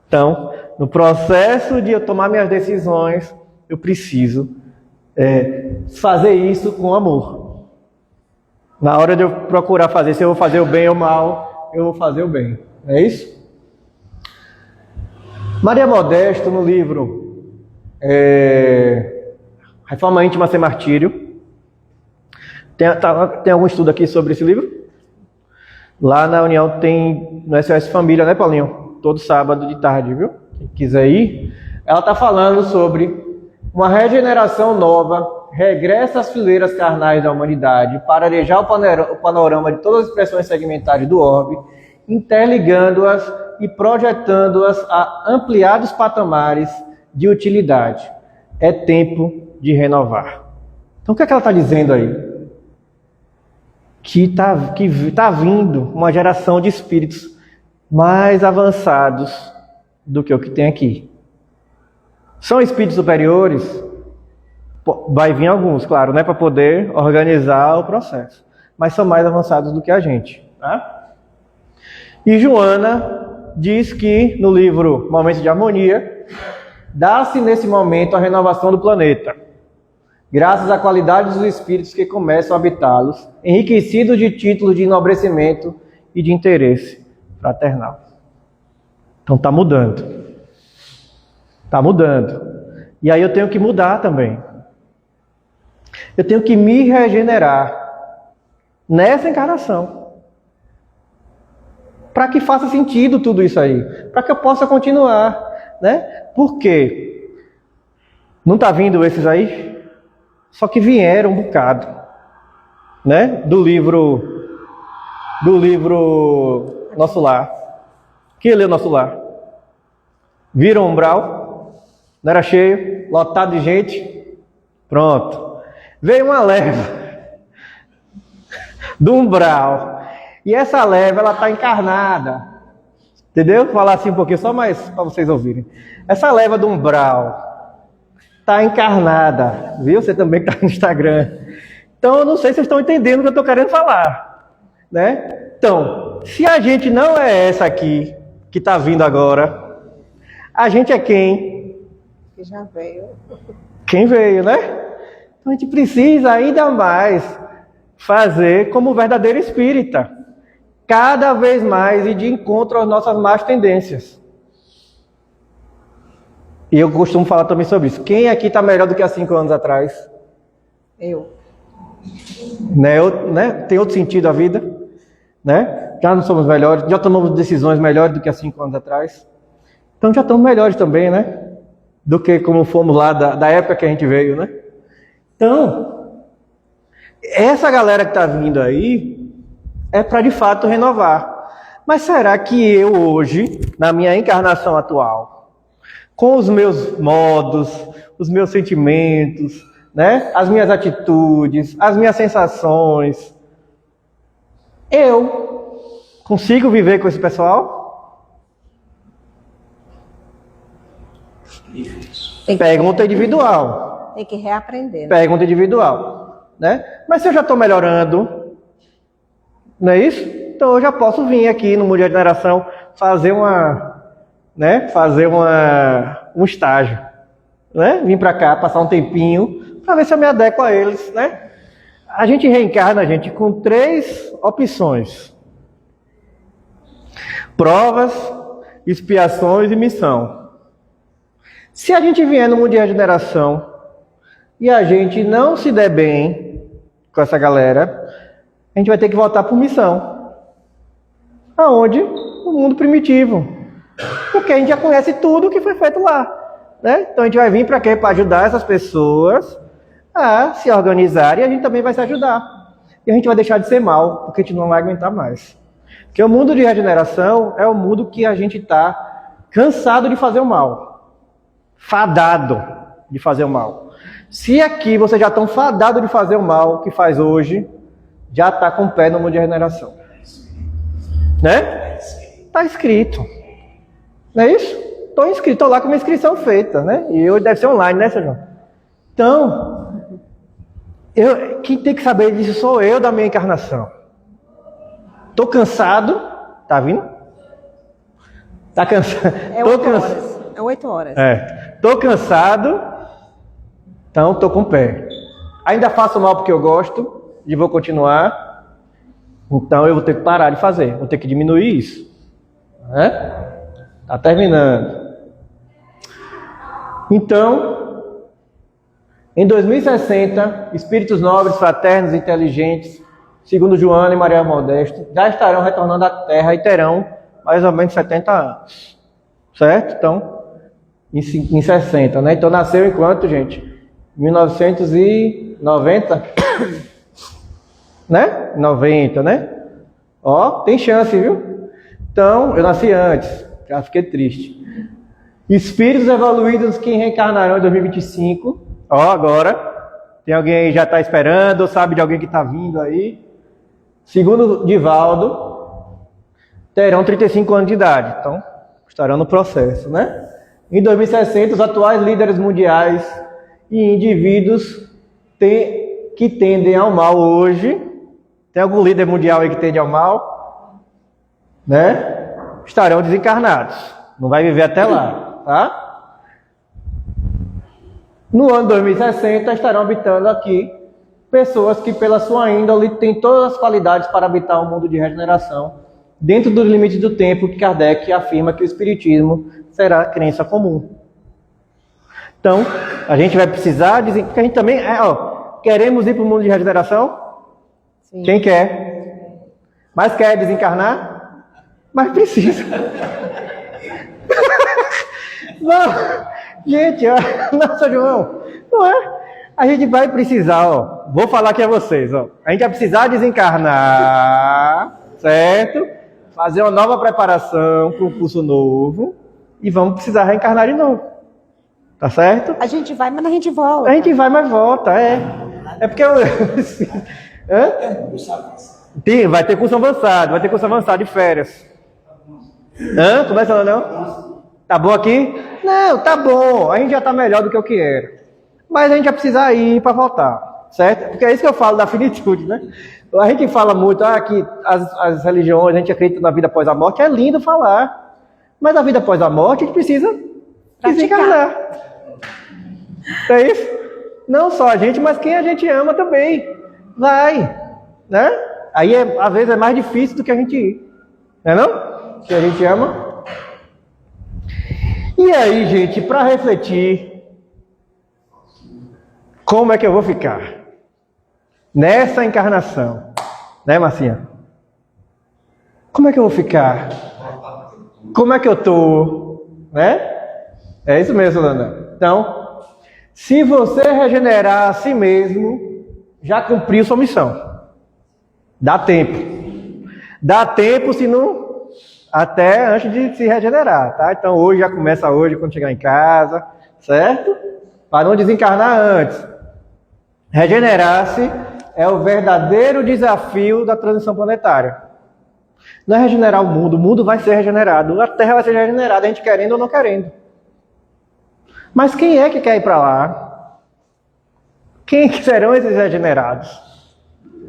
Então, no processo de eu tomar minhas decisões, eu preciso fazer isso com amor. Na hora de eu procurar fazer, se eu vou fazer o bem ou o mal, eu vou fazer o bem. É isso? Maria Modesto, no livro Reforma Íntima Sem Martírio, tem algum estudo aqui sobre esse livro? Lá na União tem, no SOS Família, né, Paulinho? Todo sábado de tarde, viu? Quem quiser ir. Ela está falando sobre uma regeneração nova, regressa às fileiras carnais da humanidade para arejar o panorama de todas as expressões segmentares do orbe, interligando-as e projetando-as a ampliados patamares de utilidade. É tempo de renovar. Então o que é que ela está dizendo aí? Que tá vindo uma geração de espíritos mais avançados do que o que tem aqui. São espíritos superiores? Vai vir alguns, claro, né, para poder organizar o processo. Mas são mais avançados do que a gente. Tá? E Joana diz que no livro Momentos de Harmonia, dá-se nesse momento a renovação do planeta, graças à qualidade dos espíritos que começam a habitá-los, enriquecidos de títulos de enobrecimento e de interesse fraternal. Então está mudando. Está mudando. E aí eu tenho que mudar também. Eu tenho que me regenerar nessa encarnação. Para que faça sentido tudo isso aí. Para que eu possa continuar. Né? Por quê? Não está vindo esses aí? Só que vieram um bocado, né? Do livro Nosso Lar. Quem leu Nosso Lar? Viram o umbral? Não era cheio? Lotado de gente? Pronto. Veio uma leva do umbral. E essa leva, ela está encarnada. Entendeu? Vou falar assim um pouquinho, só mais para vocês ouvirem. Essa leva do umbral está encarnada, viu? Você também que está no Instagram. Então, eu não sei se vocês estão entendendo o que eu estou querendo falar, né? Então, se a gente não é essa aqui, que está vindo agora, a gente é quem? Que já veio. Quem veio, né? Então, a gente precisa ainda mais fazer como verdadeiro espírita, cada vez mais ir de encontro às nossas más tendências. E eu costumo falar também sobre isso. Quem aqui está melhor do que há 5 anos atrás? Eu. Né? Tem outro sentido a vida? Né? Já não somos melhores, já tomamos decisões melhores do que há 5 anos atrás. Então já estamos melhores também, né? Do que como fomos lá da época que a gente veio, né? Então, essa galera que está vindo aí é para de fato renovar. Mas será que eu hoje, na minha encarnação atual, com os meus modos, os meus sentimentos, né? As minhas atitudes, as minhas sensações, eu consigo viver com esse pessoal? Pergunta individual. Tem que reaprender. Pergunta individual, né? Mas se eu já estou melhorando, não é isso? Então eu já posso vir aqui no Mundo de Regeneração fazer um estágio, né? Vim para cá, passar um tempinho, para ver se eu me adequo a eles, né? A gente reencarna, gente, com 3 opções: provas, expiações e missão. Se a gente vier no Mundo de Regeneração e a gente não se der bem com essa galera, a gente vai ter que voltar por missão. Aonde? No mundo primitivo. Porque a gente já conhece tudo o que foi feito lá, né? Então a gente vai vir para quê? Para ajudar essas pessoas a se organizar, e a gente também vai se ajudar. E a gente vai deixar de ser mal, porque a gente não vai aguentar mais. Porque o mundo de regeneração é o mundo que a gente está cansado de fazer o mal. Fadado de fazer o mal. Se aqui você já está fadado de fazer o mal que faz hoje, já está com o pé no mundo de regeneração. Né? Está escrito. Não é isso? Estou inscrito, estou lá com uma inscrição feita, né? E hoje deve ser online, né, Sr. João? Então, quem tem que saber disso sou eu da minha encarnação. Estou cansado, tá vindo? Tá cansado? É 8 horas. É 8 horas. Estou cansado, então estou com o pé. Ainda faço mal porque eu gosto e vou continuar. Então eu vou ter que parar de fazer, vou ter que diminuir isso. Né? Tá terminando. Então, em 2060, espíritos nobres, fraternos e inteligentes, segundo Joana e Maria Modesto, já estarão retornando à Terra e terão mais ou menos 70 anos. Certo? Então, em 60, né? Então nasceu em quanto, gente? 1990? Né? 90, né? Ó, tem chance, viu? Então, eu nasci antes, já fiquei triste. Espíritos evoluídos que reencarnarão em 2025. Ó, agora, tem alguém aí que já está esperando, ou sabe de alguém que está vindo aí. Segundo Divaldo, terão 35 anos de idade, então estarão no processo, né? Em 2060, os atuais líderes mundiais e indivíduos que tendem ao mal hoje. Tem algum líder mundial aí que tende ao mal? Né? Estarão desencarnados. Não vai viver até lá, tá? No ano 2060 estarão habitando aqui pessoas que pela sua índole têm todas as qualidades para habitar um mundo de regeneração, dentro dos limites do tempo que Kardec afirma que o Espiritismo será a crença comum. Então, a gente vai precisar dizer, porque a gente também, queremos ir para o mundo de regeneração? Sim. Quem quer? Mas quer desencarnar? Mas precisa. Não, gente, nossa, João, não é? A gente vai precisar, vou falar aqui a vocês, a gente vai precisar desencarnar, certo? Fazer uma nova preparação para um curso novo e vamos precisar reencarnar de novo. Tá certo? A gente vai, mas a gente volta. A gente vai, mas volta, é. É porque vai ter curso avançado de férias. Começa lá não? Tá bom aqui? Não, tá bom. A gente já tá melhor do que o que era. Mas a gente vai precisar ir para voltar, certo? Porque é isso que eu falo da finitude, né? A gente fala muito, que as religiões, a gente acredita na vida após a morte, é lindo falar. Mas a vida após a morte, a gente precisa desencarnar. É isso? Não só a gente, mas quem a gente ama também. Vai, né? Aí, às vezes, é mais difícil do que a gente ir. Não é não? Que a gente ama. E aí, gente, para refletir, como é que eu vou ficar nessa encarnação? Né, Marcinha? como é que eu vou ficar? Como é que eu tô? Né? É isso mesmo, Lana. Então, se você regenerar a si mesmo, já cumpriu sua missão. Dá tempo. Dá tempo, se não, até antes de se regenerar, tá? Então, hoje já começa hoje, quando chegar em casa, certo? Para não desencarnar antes. Regenerar-se é o verdadeiro desafio da transição planetária. Não é regenerar o mundo vai ser regenerado, a Terra vai ser regenerada, a gente querendo ou não querendo. Mas quem é que quer ir para lá? Quem serão esses regenerados?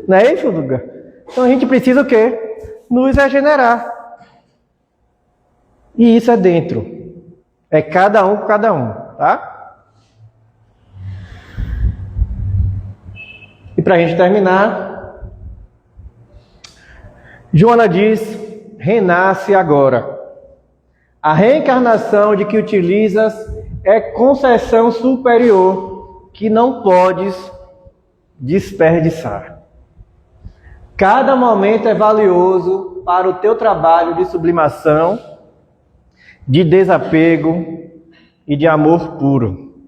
Não é isso, Duga? Então a gente precisa o quê? Nos regenerar. E isso é dentro. É cada um com cada um, tá? E para a gente terminar, Joana diz, renasce agora. A reencarnação de que utilizas é concessão superior que não podes desperdiçar. Cada momento é valioso para o teu trabalho de sublimação, de desapego e de amor puro.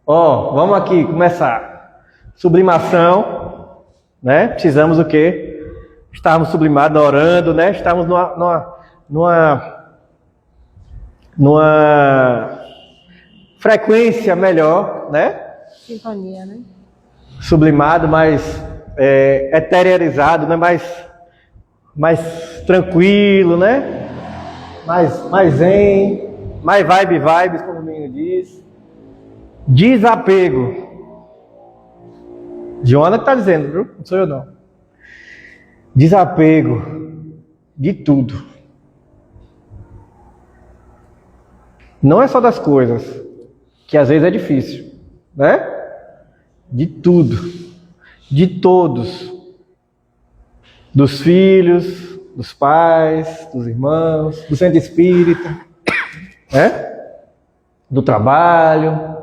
Vamos aqui começar. Sublimação, né? Precisamos o quê? Estarmos sublimados, orando, né? Estamos numa frequência melhor, né? Sintonia, né? Sublimado, mais etereizado, né? Mais tranquilo, né? Mais zen, mais vibes, como o menino diz. Desapego. Joana que está dizendo, viu? Não sou eu não. Desapego de tudo. Não é só das coisas, que às vezes é difícil, né? De tudo, de todos, dos filhos, dos pais, dos irmãos, do centro espírita, né? Do trabalho.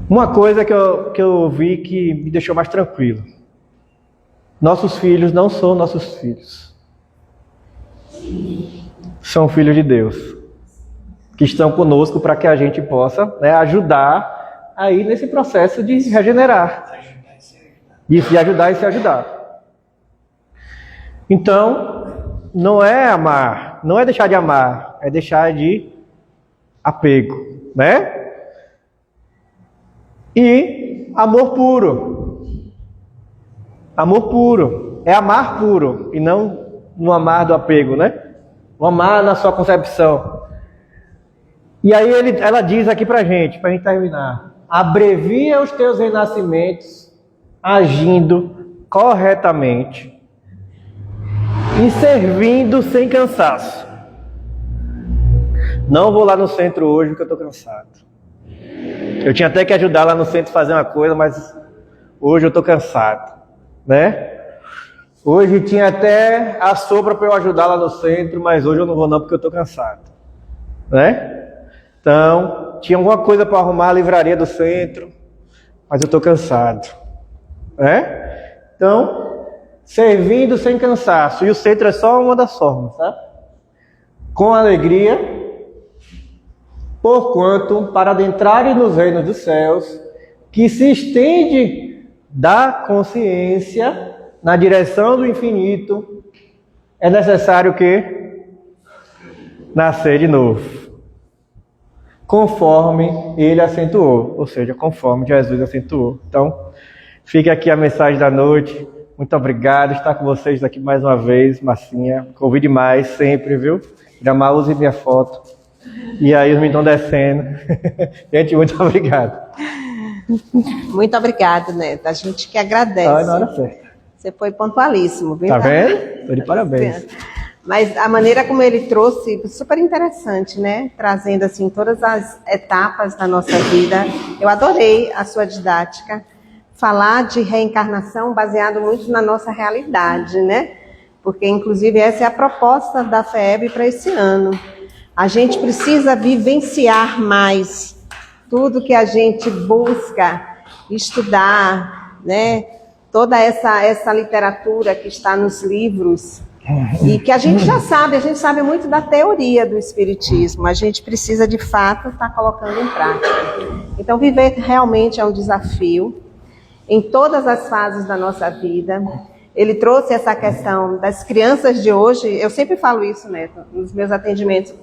Uma coisa que eu vi que me deixou mais tranquilo. Nossos filhos não são nossos filhos. São filhos de Deus, que estão conosco para que a gente possa, né, ajudar aí nesse processo de regenerar. De se ajudar e se ajudar. Então, não é amar, não é deixar de amar, é deixar de apego, né? E amor puro. Amor puro. É amar puro, e não no amar do apego, né? O amar na sua concepção. E aí ela diz aqui pra gente terminar. Abrevia os teus renascimentos, agindo corretamente e servindo sem cansaço. Não vou lá no centro hoje porque eu estou cansado. Eu tinha até que ajudar lá no centro a fazer uma coisa, mas hoje eu estou cansado, né? Hoje tinha até a sombra para eu ajudar lá no centro, mas hoje eu não vou não porque eu estou cansado, né? Então, tinha alguma coisa para arrumar a livraria do centro, mas eu estou cansado, né? Então, servindo sem cansaço. E o centro é só uma das formas, tá? Com alegria, porquanto, para adentrarem nos reinos dos céus, que se estende da consciência na direção do infinito, é necessário que nascer de novo. Conforme ele acentuou, ou seja, conforme Jesus acentuou. Então, fica aqui a mensagem da noite. Muito obrigado, estar com vocês aqui mais uma vez, Massinha. Convide mais, sempre, viu? Jamais use minha foto. E aí os meninos estão descendo. Gente, muito obrigado. Muito obrigado, Neto. A gente que agradece. Olha, na hora certa. Você foi pontualíssimo, viu? Tá vendo? Estou de parabéns. Mas a maneira como ele trouxe, super interessante, né? Trazendo, assim, todas as etapas da nossa vida. Eu adorei a sua didática. Falar de reencarnação baseado muito na nossa realidade, né? Porque, inclusive, essa é a proposta da FEB para esse ano. A gente precisa vivenciar mais tudo que a gente busca estudar, né? Toda essa literatura que está nos livros E que a gente sabe muito da teoria do Espiritismo, a gente precisa de fato estar colocando em prática. Então, viver realmente é um desafio em todas as fases da nossa vida. Ele trouxe essa questão das crianças de hoje, eu sempre falo isso, né, nos meus atendimentos.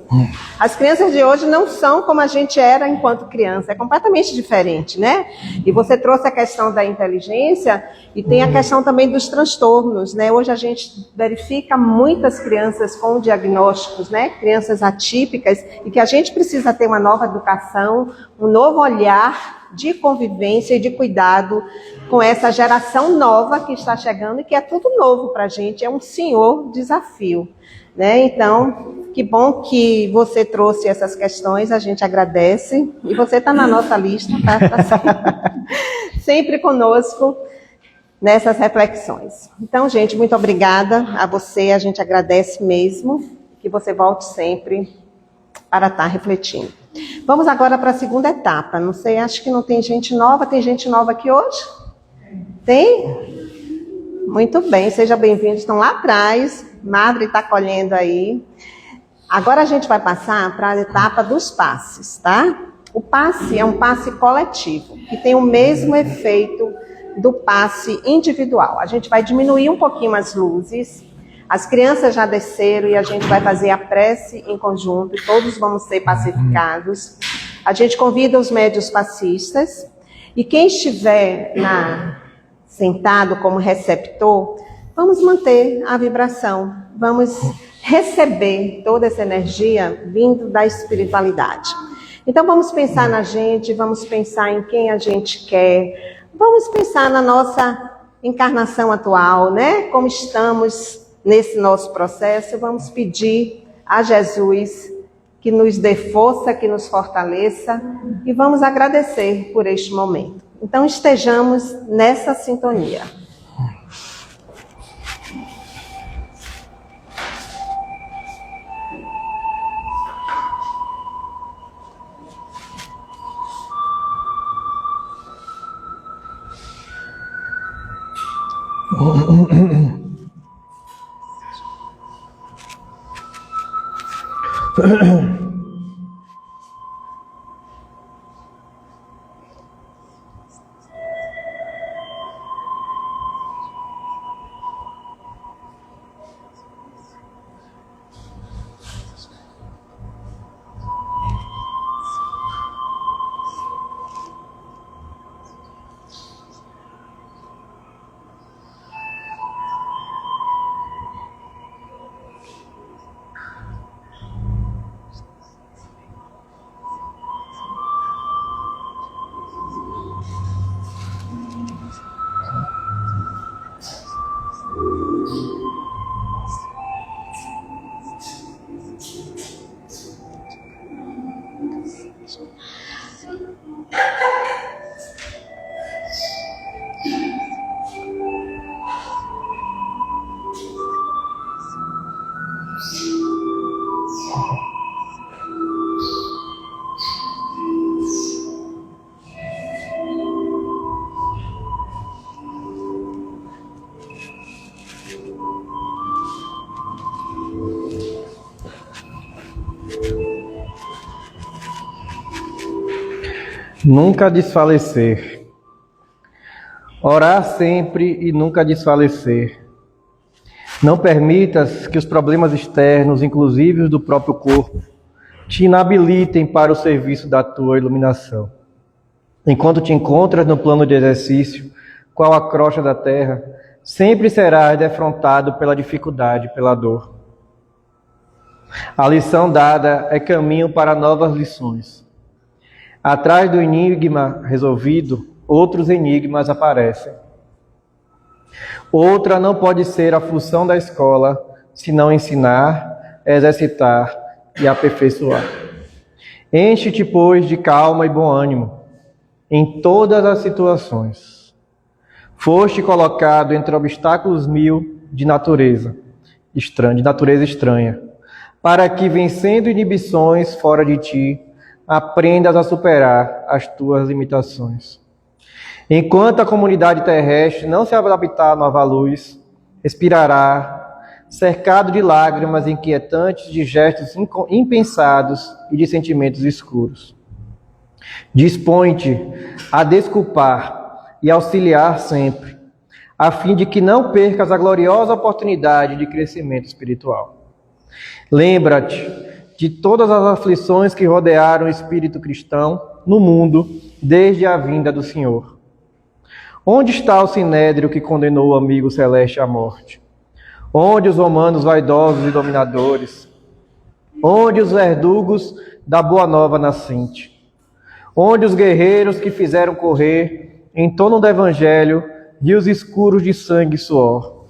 As crianças de hoje não são como a gente era enquanto criança, é completamente diferente, né? E você trouxe a questão da inteligência e tem a questão também dos transtornos, né? Hoje a gente verifica muitas crianças com diagnósticos, né? Crianças atípicas, e que a gente precisa ter uma nova educação, um novo olhar de convivência e de cuidado com essa geração nova que está chegando e que é tudo novo para a gente, é um senhor desafio, né? Então, que bom que você trouxe essas questões, a gente agradece, e você está na nossa lista, tá sempre conosco nessas reflexões. Então, gente, muito obrigada a você, a gente agradece mesmo, que você volte sempre para estar refletindo. Vamos agora para a segunda etapa. Não sei, acho que não tem gente nova. Tem gente nova aqui hoje? Tem? Muito bem, seja bem-vindo. Estão lá atrás. Madre está colhendo aí. Agora a gente vai passar para a etapa dos passes, tá? O passe é um passe coletivo, que tem o mesmo efeito do passe individual. A gente vai diminuir um pouquinho as luzes. As crianças já desceram e a gente vai fazer a prece em conjunto, e todos vamos ser pacificados. A gente convida os médios passistas, e quem estiver sentado como receptor, vamos manter a vibração, vamos receber toda essa energia vindo da espiritualidade. Então vamos pensar na gente, vamos pensar em quem a gente quer, vamos pensar na nossa encarnação atual, né? Como estamos nesse nosso processo, vamos pedir a Jesus que nos dê força, que nos fortaleça, e vamos agradecer por este momento. Então estejamos nessa sintonia. Nunca desfalecer. Orar sempre e nunca desfalecer. Não permitas que os problemas externos, inclusive os do próprio corpo, te inabilitem para o serviço da tua iluminação. Enquanto te encontras no plano de exercício, qual a crosta da terra, sempre serás defrontado pela dificuldade, pela dor. A lição dada é caminho para novas lições. Atrás do enigma resolvido, outros enigmas aparecem. Outra não pode ser a função da escola, senão ensinar, exercitar e aperfeiçoar. Enche-te, pois, de calma e bom ânimo em todas as situações. Foste colocado entre obstáculos mil de natureza estranha, para que, vencendo inibições fora de ti, aprendas a superar as tuas limitações. Enquanto a comunidade terrestre não se adaptar à nova luz, respirará cercado de lágrimas inquietantes, de gestos impensados e de sentimentos escuros. Dispõe-te a desculpar e auxiliar sempre, a fim de que não percas a gloriosa oportunidade de crescimento espiritual. Lembra-te de todas as aflições que rodearam o espírito cristão no mundo desde a vinda do Senhor. Onde está o sinédrio que condenou o amigo celeste à morte? Onde os romanos vaidosos e dominadores? Onde os verdugos da boa nova nascente? Onde os guerreiros que fizeram correr, em torno do evangelho, rios escuros de sangue e suor?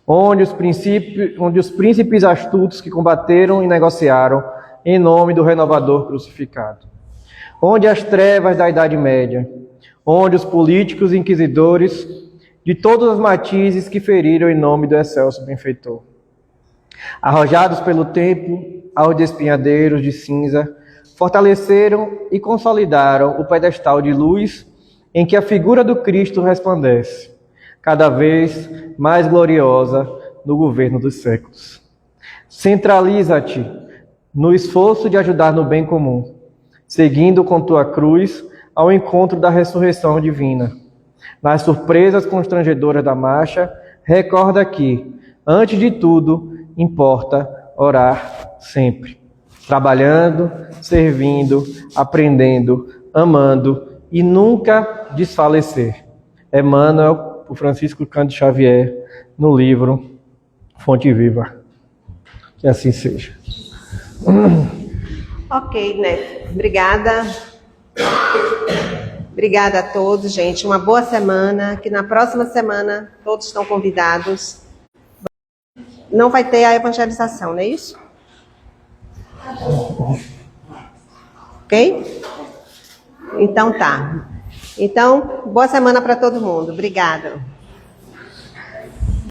Onde os príncipes astutos que combateram e negociaram em nome do renovador crucificado? Onde as trevas da Idade Média? Onde os políticos e inquisidores de todas as matizes que feriram em nome do excelso benfeitor? Arrojados pelo tempo aos despenhadeiros de cinza, fortaleceram e consolidaram o pedestal de luz em que a figura do Cristo resplandece, cada vez mais gloriosa no governo dos séculos. Centraliza-te no esforço de ajudar no bem comum, seguindo com tua cruz ao encontro da ressurreição divina. Nas surpresas constrangedoras da marcha, recorda que, antes de tudo, importa orar sempre, trabalhando, servindo, aprendendo, amando e nunca desfalecer. Emmanuel, por Francisco Cândido Xavier, no livro Fonte Viva. Que assim seja. Ok, né? Obrigada. Obrigada a todos, gente. Uma boa semana. Que na próxima semana todos estão convidados. Não vai ter a evangelização, não é isso? Ok? Então tá. Então, boa semana para todo mundo. Obrigada.